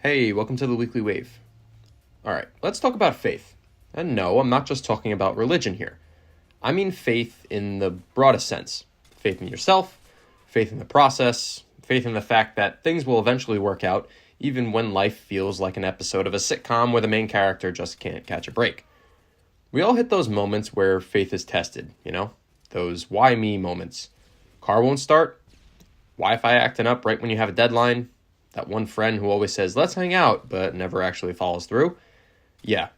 Hey, welcome to the Weekly Wave. Alright, let's talk about faith. And no, I'm not just talking about religion here. I mean faith in the broadest sense. Faith in yourself, faith in the process, faith in the fact that things will eventually work out, even when life feels like an episode of a sitcom where the main character just can't catch a break. We all hit those moments where faith is tested, Those why me moments. Car won't start, Wi-Fi acting up right when you have a deadline, that one friend who always says, let's hang out, but never actually follows through. Yeah,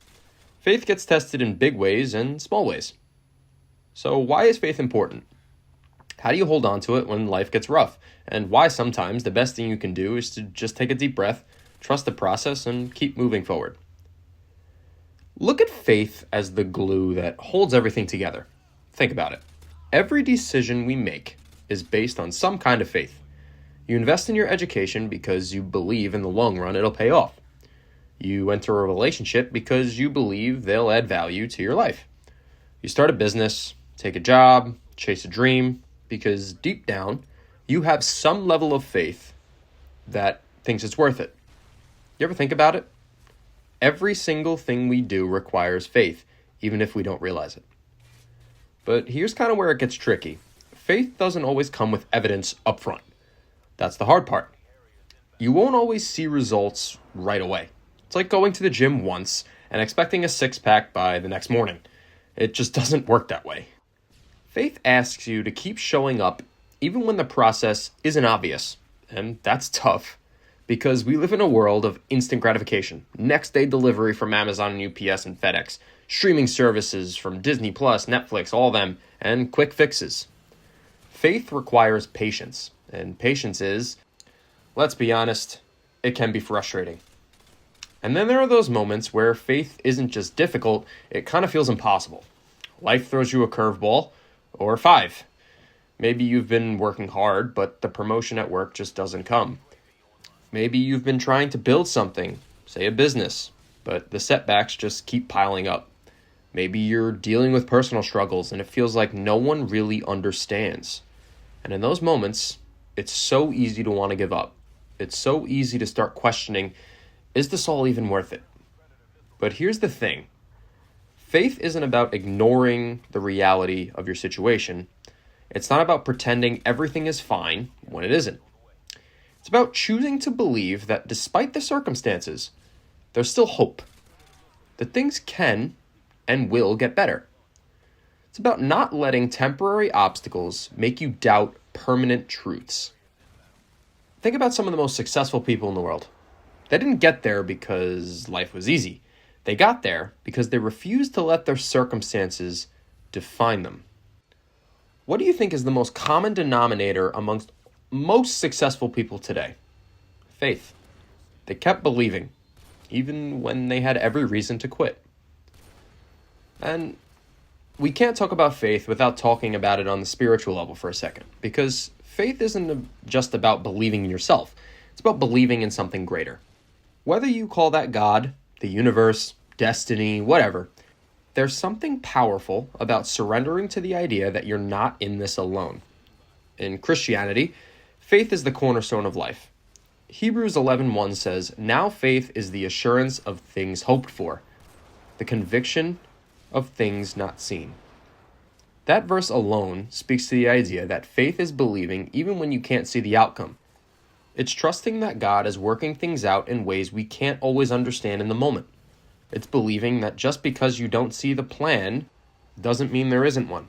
faith gets tested in big ways and small ways. So why is faith important? How do you hold on to it when life gets rough? And why sometimes the best thing you can do is to just take a deep breath, trust the process, and keep moving forward. Look at faith as the glue that holds everything together. Think about it. Every decision we make is based on some kind of faith. You invest in your education because you believe in the long run it'll pay off. You enter a relationship because you believe they'll add value to your life. You start a business, take a job, chase a dream, because deep down, you have some level of faith that thinks it's worth it. You ever think about it? Every single thing we do requires faith, even if we don't realize it. But here's kind of where it gets tricky. Faith doesn't always come with evidence up front. That's the hard part. You won't always see results right away. It's like going to the gym once and expecting a six-pack by the next morning. It just doesn't work that way. Faith asks you to keep showing up even when the process isn't obvious. And that's tough because we live in a world of instant gratification. Next day delivery from Amazon and UPS and FedEx. Streaming services from Disney+, Netflix, all of them, and quick fixes. Faith requires patience. And patience is, let's be honest, it can be frustrating. And then there are those moments where faith isn't just difficult, it kind of feels impossible. Life throws you a curveball, or five. Maybe you've been working hard, but the promotion at work just doesn't come. Maybe you've been trying to build something, say a business, but the setbacks just keep piling up. Maybe you're dealing with personal struggles and it feels like no one really understands. And in those moments, it's so easy to want to give up. It's so easy to start questioning, is this all even worth it? But here's the thing. Faith isn't about ignoring the reality of your situation. It's not about pretending everything is fine when it isn't. It's about choosing to believe that despite the circumstances, there's still hope. That things can and will get better. It's about not letting temporary obstacles make you doubt permanent truths. Think about some of the most successful people in the world. They didn't get there because life was easy. They got there because they refused to let their circumstances define them. What do you think is the most common denominator amongst most successful people today? Faith. They kept believing, even when they had every reason to quit. And we can't talk about faith without talking about it on the spiritual level for a second, because faith isn't just about believing in yourself. It's about believing in something greater. Whether you call that God, the universe, destiny, whatever, there's something powerful about surrendering to the idea that you're not in this alone. In Christianity, faith is the cornerstone of life. Hebrews 11:1 says, "Now faith is the assurance of things hoped for, the conviction of things not seen." That verse alone speaks to the idea that faith is believing even when you can't see the outcome. It's trusting that God is working things out in ways we can't always understand in the moment. It's believing that just because you don't see the plan doesn't mean there isn't one.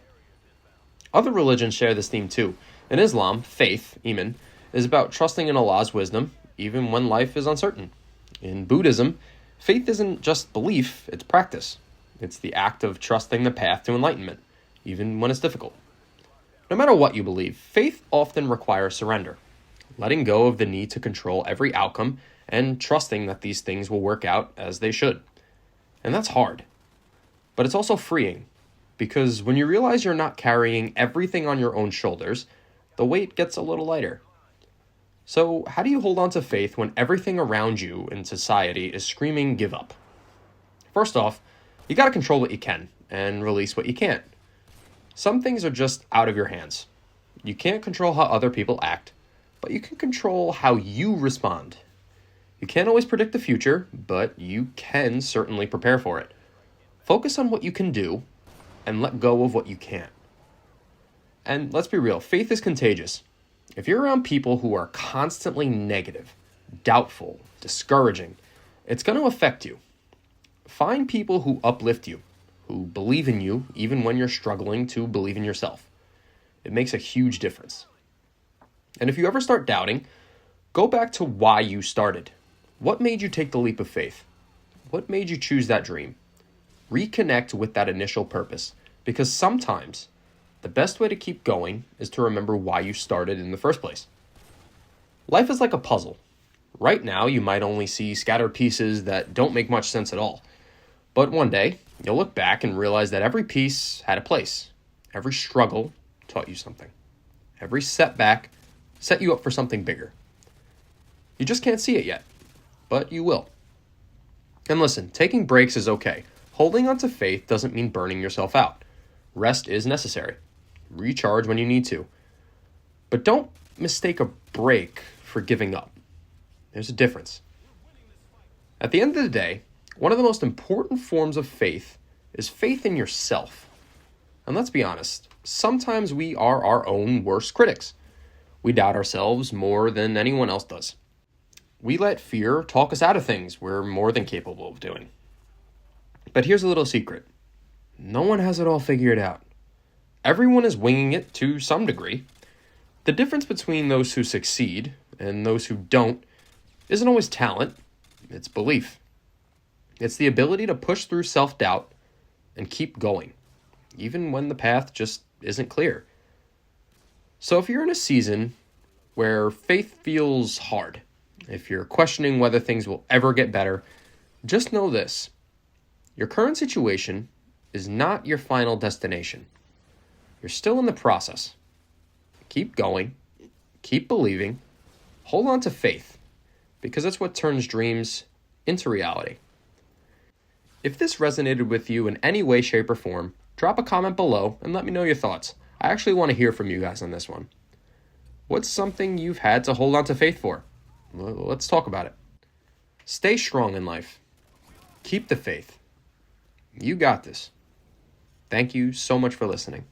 Other religions share this theme too. In Islam, faith, iman, is about trusting in Allah's wisdom even when life is uncertain. In Buddhism, faith isn't just belief, it's practice. It's the act of trusting the path to enlightenment, even when it's difficult. No matter what you believe, faith often requires surrender, letting go of the need to control every outcome and trusting that these things will work out as they should. And that's hard. But it's also freeing, because when you realize you're not carrying everything on your own shoulders, the weight gets a little lighter. So how do you hold on to faith when everything around you in society is screaming give up? First off, you got to control what you can and release what you can't. Some things are just out of your hands. You can't control how other people act, but you can control how you respond. You can't always predict the future, but you can certainly prepare for it. Focus on what you can do and let go of what you can't. And let's be real, faith is contagious. If you're around people who are constantly negative, doubtful, discouraging, it's going to affect you. Find people who uplift you, who believe in you even when you're struggling to believe in yourself. It makes a huge difference. And if you ever start doubting, go back to why you started. What made you take the leap of faith? What made you choose that dream? Reconnect with that initial purpose, because sometimes the best way to keep going is to remember why you started in the first place. Life is like a puzzle. Right now, you might only see scattered pieces that don't make much sense at all. But one day, you'll look back and realize that every piece had a place. Every struggle taught you something. Every setback set you up for something bigger. You just can't see it yet, but you will. And listen, taking breaks is okay. Holding on to faith doesn't mean burning yourself out. Rest is necessary. Recharge when you need to. But don't mistake a break for giving up. There's a difference. At the end of the day, one of the most important forms of faith is faith in yourself. And let's be honest, sometimes we are our own worst critics. We doubt ourselves more than anyone else does. We let fear talk us out of things we're more than capable of doing. But here's a little secret. No one has it all figured out. Everyone is winging it to some degree. The difference between those who succeed and those who don't isn't always talent, it's belief. It's the ability to push through self-doubt and keep going, even when the path just isn't clear. So if you're in a season where faith feels hard, if you're questioning whether things will ever get better, just know this. Your current situation is not your final destination. You're still in the process. Keep going. Keep believing. Hold on to faith, because that's what turns dreams into reality. If this resonated with you in any way, shape, or form, drop a comment below and let me know your thoughts. I actually want to hear from you guys on this one. What's something you've had to hold on to faith for? Let's talk about it. Stay strong in life. Keep the faith. You got this. Thank you so much for listening.